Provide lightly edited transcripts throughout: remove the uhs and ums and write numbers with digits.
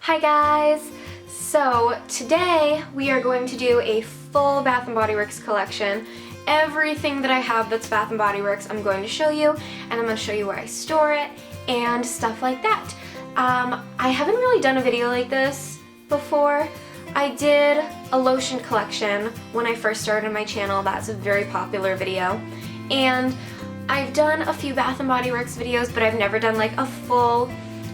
Hi guys! So today we are going to do a full Bath & Body Works collection. Everything that I have that's Bath & Body Works I'm going to show you, and I'm going to show you where I store it and stuff like that. I haven't really done a video like this before. I did a lotion collection when I first started my channel. That's a very popular video. And I've done a few Bath & Body Works videos, but I've never done like a full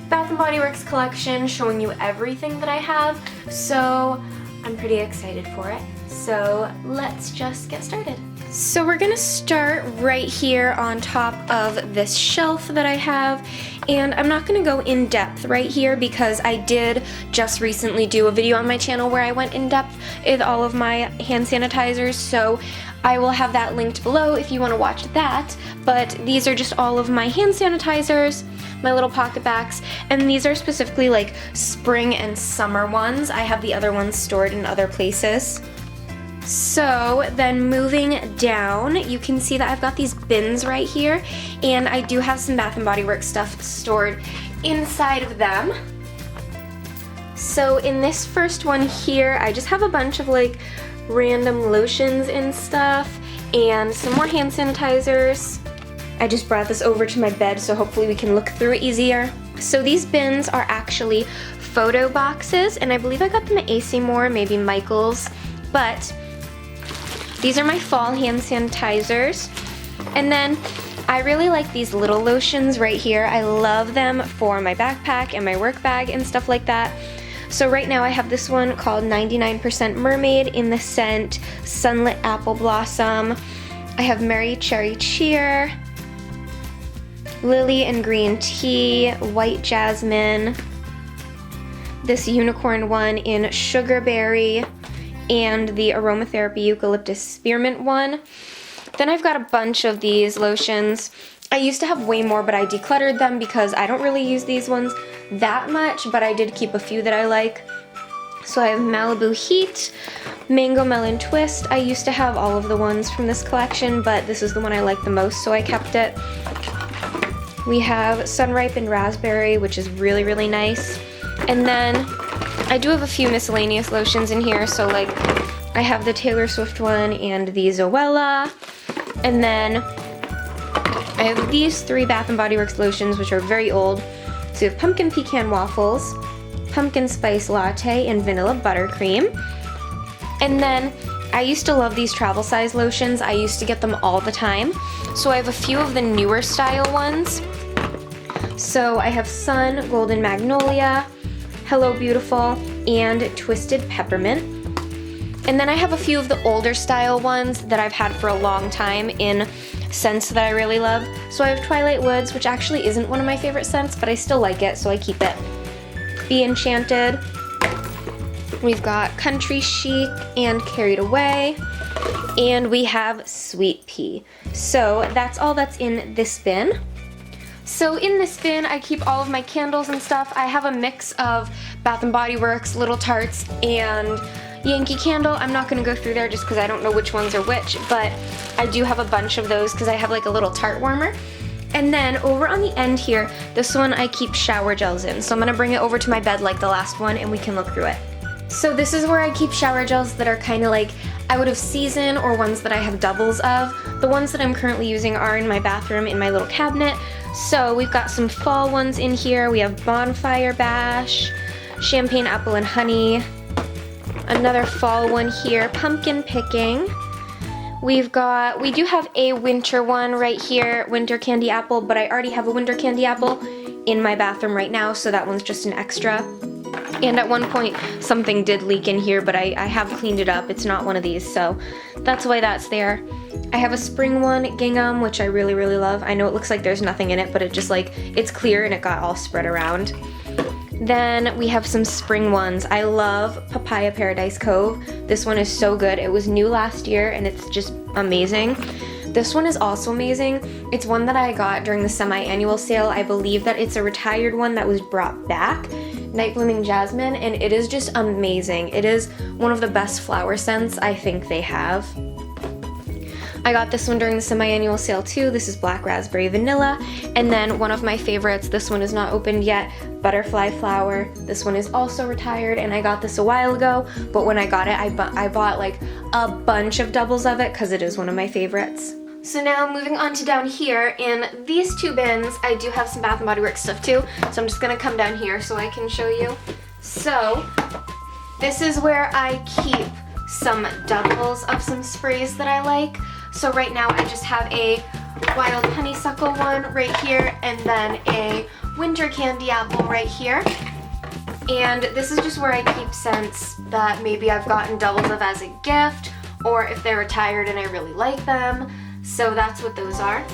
Bath & Body Works collection showing you everything that I have, so I'm pretty excited for it. So let's just get started. So we're gonna start right here on top of this shelf that I have, and I'm not gonna go in depth right here because I did just recently do a video on my channel where I went in depth with all of my hand sanitizers, so I will have that linked below if you want to watch that. But these are just all of my hand sanitizers, my little pocket bags, and these are specifically like spring and summer ones. I have the other ones stored in other places. So then moving down, you can see that I've got these bins right here, and I do have some Bath & Body Works stuff stored inside of them. So in this first one here, I just have a bunch of like random lotions and stuff, and some more hand sanitizers. I just brought this over to my bed so hopefully we can look through it easier. So these bins are actually photo boxes, and I believe I got them at AC Moore, maybe Michael's, but these are my fall hand sanitizers. And then I really like these little lotions right here. I love them for my backpack and my work bag and stuff like that. So right now I have this one called 99% Mermaid in the scent Sunlit Apple Blossom. I have Merry Cherry Cheer, Lily and Green Tea, White Jasmine, this unicorn one in Sugarberry, and the Aromatherapy Eucalyptus Spearmint one. Then I've got a bunch of these lotions. I used to have way more, but I decluttered them because I don't really use these ones that much, but I did keep a few that I like. So I have Malibu Heat, Mango Melon Twist. I used to have all of the ones from this collection, but this is the one I like the most, so I kept it. We have Sun-Ripened Raspberry, which is really, really nice. And then I do have a few miscellaneous lotions in here, so like I have the Taylor Swift one and the Zoella. And then I have these three Bath & Body Works lotions, which are very old. So we have Pumpkin Pecan Waffles, Pumpkin Spice Latte, and Vanilla Buttercream. And then I used to love these travel size lotions. I used to get them all the time. So I have a few of the newer style ones. So I have Sun, Golden Magnolia, Hello Beautiful, and Twisted Peppermint. And then I have a few of the older style ones that I've had for a long time in scents that I really love. So I have Twilight Woods, which actually isn't one of my favorite scents, but I still like it, so I keep it. Be Enchanted. We've got Country Chic and Carried Away. And we have Sweet Pea. So that's all that's in this bin. So in this bin, I keep all of my candles and stuff. I have a mix of Bath & Body Works, Little Tarts, and Yankee Candle. I'm not going to go through there just because I don't know which ones are which, but I do have a bunch of those because I have like a little Tarte Warmer. And then over on the end here, this one I keep shower gels in. So I'm going to bring it over to my bed like the last one and we can look through it. So this is where I keep shower gels that are kind of like out of season or ones that I have doubles of. The ones that I'm currently using are in my bathroom in my little cabinet. So we've got some fall ones in here. We have Bonfire Bash, Champagne Apple and Honey, another fall one here, Pumpkin Picking. We do have a winter one right here, Winter Candy Apple, but I already have a Winter Candy Apple in my bathroom right now, so that one's just an extra. And at one point, something did leak in here, but I have cleaned it up. It's not one of these, so that's why that's there. I have a spring one, Gingham, which I really, really love. I know it looks like there's nothing in it, but it just like, it's clear and it got all spread around. Then we have some spring ones. I love Papaya Paradise Cove. This one is so good. It was new last year and it's just amazing. This one is also amazing. It's one that I got during the semi-annual sale. I believe that it's a retired one that was brought back, Night Blooming Jasmine, and it is just amazing. It is one of the best flower scents I think they have. I got this one during the semi-annual sale too. This is Black Raspberry Vanilla. And then one of my favorites, this one is not opened yet, Butterfly Flower. This one is also retired, and I got this a while ago, but when I got it, I bought like a bunch of doubles of it because it is one of my favorites. So now moving on to down here, in these two bins, I do have some Bath & Body Works stuff too, so I'm just gonna come down here so I can show you. So, this is where I keep some doubles of some sprays that I like. So right now I just have a Wild Honeysuckle one right here, and then a Winter Candy Apple right here. And this is just where I keep scents that maybe I've gotten doubles of as a gift, or if they're retired and I really like them. So that's what those are.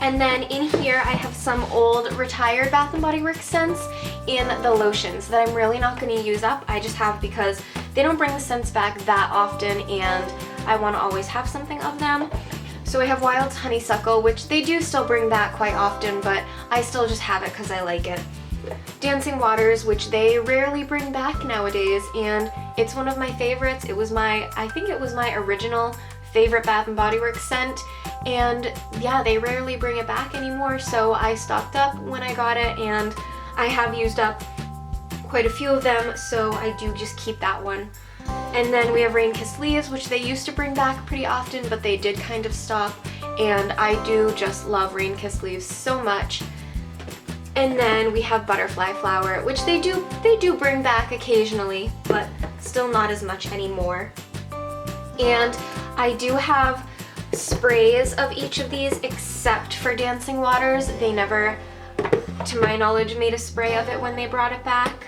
And then in here I have some old retired Bath & Body Works scents in the lotions that I'm really not going to use up. I just have because they don't bring the scents back that often, and I want to always have something of them. So I have Wild Honeysuckle, which they do still bring back quite often, but I still just have it because I like it. Dancing Waters, which they rarely bring back nowadays, and it's one of my favorites. I think it was my original favorite Bath & Body Works scent, and yeah, they rarely bring it back anymore, so I stocked up when I got it, and I have used up quite a few of them, so I do just keep that one. And then we have Rain Kissed Leaves, which they used to bring back pretty often, but they did kind of stop, and I do just love Rain Kissed Leaves so much. And then we have Butterfly Flower, which they do bring back occasionally, but still not as much anymore. And I do have sprays of each of these except for Dancing Waters. They never, to my knowledge, made a spray of it when they brought it back.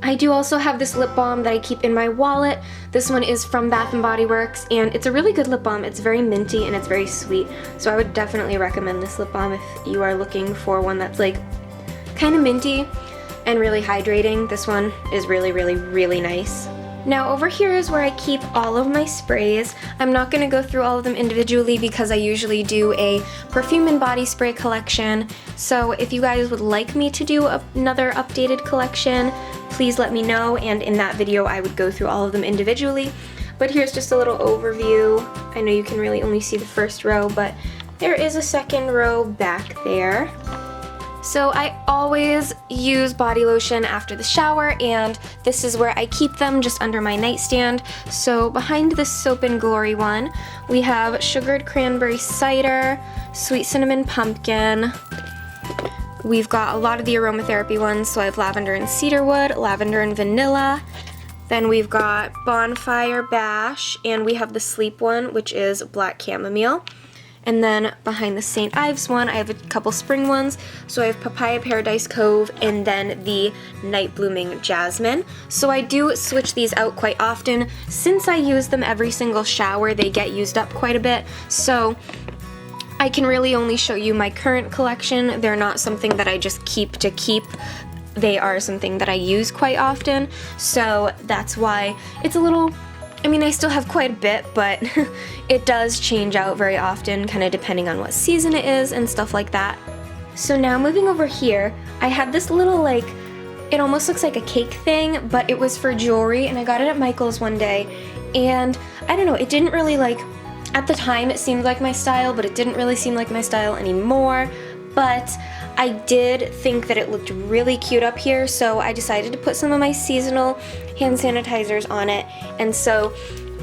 I do also have this lip balm that I keep in my wallet. This one is from Bath & Body Works, and it's a really good lip balm. It's very minty and it's very sweet, so I would definitely recommend this lip balm if you are looking for one that's like kind of minty and really hydrating. This one is really, really, really nice. Now over here is where I keep all of my sprays. I'm not going to go through all of them individually because I usually do a perfume and body spray collection. So if you guys would like me to do another updated collection, please let me know, and in that video I would go through all of them individually. But here's just a little overview. I know you can really only see the first row, but there is a second row back there. So I always use body lotion after the shower, and this is where I keep them, just under my nightstand. So behind this Soap and Glory one, we have Sugared Cranberry Cider, Sweet Cinnamon Pumpkin. We've got a lot of the aromatherapy ones, so I have Lavender and Cedarwood, Lavender and Vanilla. Then we've got Bonfire Bash, and we have the Sleep one, which is Black Chamomile. And then behind the St. Ives one, I have a couple spring ones. So I have Papaya Paradise Cove, and then the Night Blooming Jasmine. So I do switch these out quite often. Since I use them every single shower, they get used up quite a bit. So I can really only show you my current collection. They're not something that I just keep to keep. They are something that I use quite often. So that's why it's a little, I mean, I still have quite a bit, but it does change out very often, kind of depending on what season it is and stuff like that. So now moving over here, I have this little, like, it almost looks like a cake thing, but it was for jewelry, and I got it at Michael's one day, and I don't know, it didn't really, like, at the time it seemed like my style, but it didn't really seem like my style anymore. But I did think that it looked really cute up here, so I decided to put some of my seasonal hand sanitizers on it. And so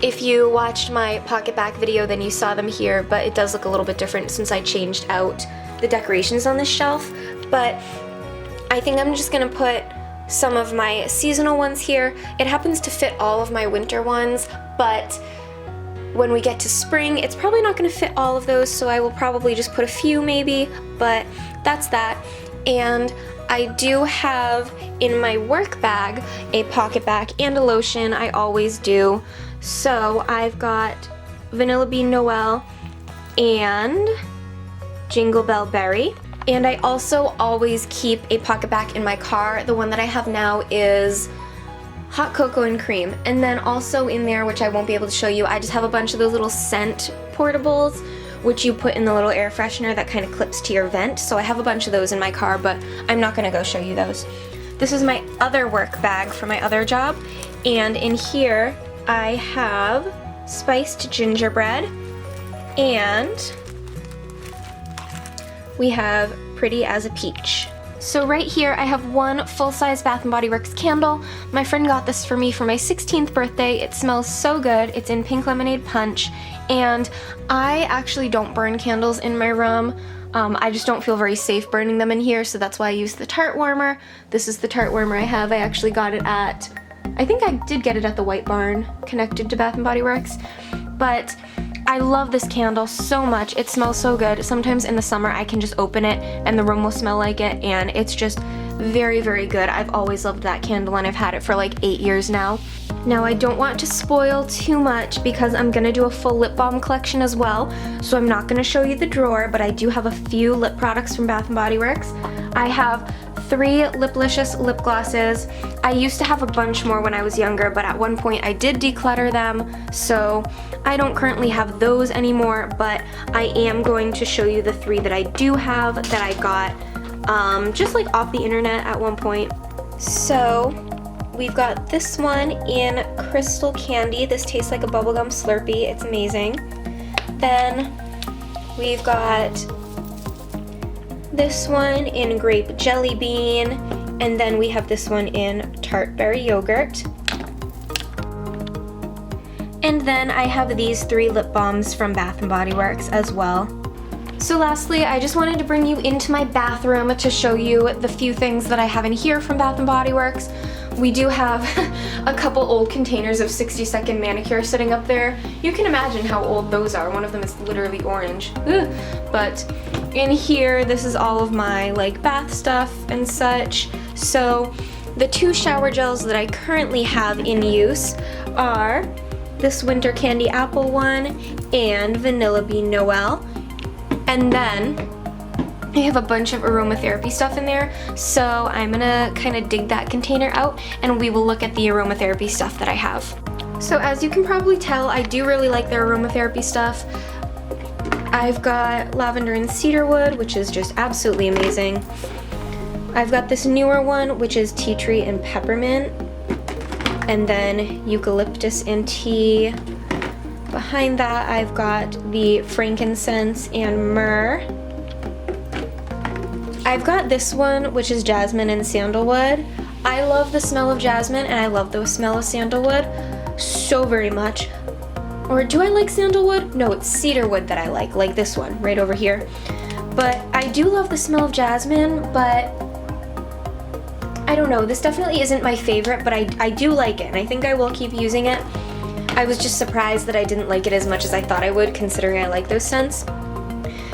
if you watched my pocket back video, then you saw them here, but it does look a little bit different since I changed out the decorations on this shelf. But I think I'm just gonna put some of my seasonal ones here. It happens to fit all of my winter ones, but when we get to spring, it's probably not going to fit all of those, so I will probably just put a few maybe, but that's that. And I do have in my work bag a pocket bag and a lotion. I always do. So I've got Vanilla Bean Noel and Jingle Bell Berry. And I also always keep a pocket bag in my car. The one that I have now is Hot Cocoa and Cream. And then also in there, which I won't be able to show you, I just have a bunch of those little scent portables, which you put in the little air freshener that kind of clips to your vent. So I have a bunch of those in my car, but I'm not gonna go show you those. This is my other work bag for my other job. And in here, I have spiced gingerbread, And we have Pretty as a Peach. So right here I have one full-size Bath & Body Works candle. My friend got this for me for my 16th birthday. It smells so good. It's in Pink Lemonade Punch, and I actually don't burn candles in my room. I just don't feel very safe burning them in here, so that's why I use the Tarte Warmer. This is the Tarte Warmer I have. I actually got it at, I think I did get it at the White Barn connected to Bath & Body Works, but I love this candle so much. It smells so good. Sometimes in the summer I can just open it and the room will smell like it, and it's just very, very good. I've always loved that candle and I've had it for like 8 years now. Now I don't want to spoil too much because I'm gonna do a full lip balm collection as well, so I'm not gonna show you the drawer, but I do have a few lip products from Bath & Body Works. I have 3 Liplicious lip glosses. I used to have a bunch more when I was younger, but at one point I did declutter them, so I don't currently have those anymore, but I am going to show you the 3 that I do have that I got just like off the internet at one point. So we've got this one in Crystal Candy. This tastes like a bubblegum Slurpee. It's amazing. Then we've got this one in Grape Jelly Bean, and then we have this one in Tart Berry Yogurt. And then I have these 3 lip balms from Bath & Body Works as well. So lastly, I just wanted to bring you into my bathroom to show you the few things that I have in here from Bath & Body Works. We do have a couple old containers of 60-second manicure sitting up there. You can imagine how old those are. One of them is literally orange. Ugh. But in here, this is all of my like bath stuff and such. So the 2 shower gels that I currently have in use are this Winter Candy Apple one and Vanilla Bean Noel. And then I have a bunch of aromatherapy stuff in there, so I'm gonna kind of dig that container out and we will look at the aromatherapy stuff that I have. So as you can probably tell, I do really like their aromatherapy stuff. I've got lavender and cedarwood, which is just absolutely amazing. I've got this newer one, which is tea tree and peppermint, and then eucalyptus and tea. Behind that, I've got the frankincense and myrrh. I've got this one, which is jasmine and sandalwood. I love the smell of jasmine and I love the smell of sandalwood so very much. Or do I like sandalwood? No, it's cedarwood that I like this one right over here. But I do love the smell of jasmine, but I don't know, this definitely isn't my favorite, but I do like it and I think I will keep using it. I was just surprised that I didn't like it as much as I thought I would, considering I like those scents.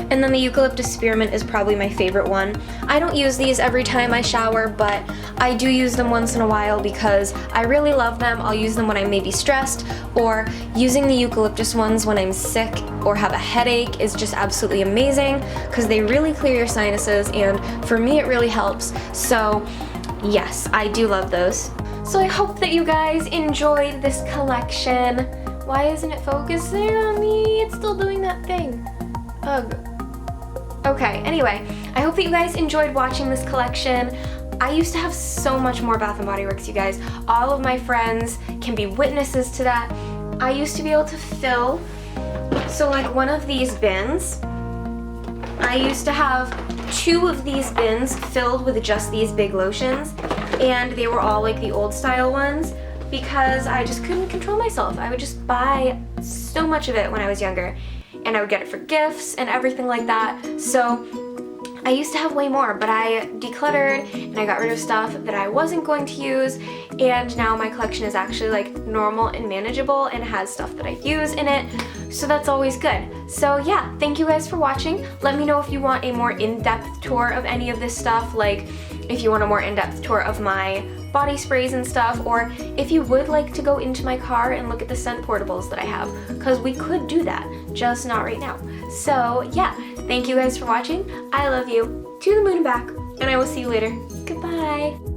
And then the Eucalyptus Spearmint is probably my favorite one. I don't use these every time I shower, but I do use them once in a while because I really love them. I'll use them when I'm maybe stressed, or using the eucalyptus ones when I'm sick or have a headache is just absolutely amazing because they really clear your sinuses, and for me it really helps. So yes, I do love those. So I hope that you guys enjoyed this collection. Why isn't it focusing on me? It's still doing that thing. Ugh. Okay, anyway, I hope that you guys enjoyed watching this collection. I used to have so much more Bath & Body Works, you guys. All of my friends can be witnesses to that. I used to be able to fill, so like one of these bins, I used to have 2 of these bins filled with just these big lotions, and they were all like the old style ones because I just couldn't control myself. I would just buy so much of it when I was younger, and I would get it for gifts and everything like that. So I used to have way more, but I decluttered and I got rid of stuff that I wasn't going to use, and now my collection is actually like normal and manageable and has stuff that I use in it, so that's always good. So yeah, thank you guys for watching. Let me know if you want a more in-depth tour of any of this stuff, like if you want a more in-depth tour of my body sprays and stuff, or if you would like to go into my car and look at the scent portables that I have, because we could do that, just not right now. So yeah, thank you guys for watching. I love you to the moon and back, and I will see you later. Goodbye.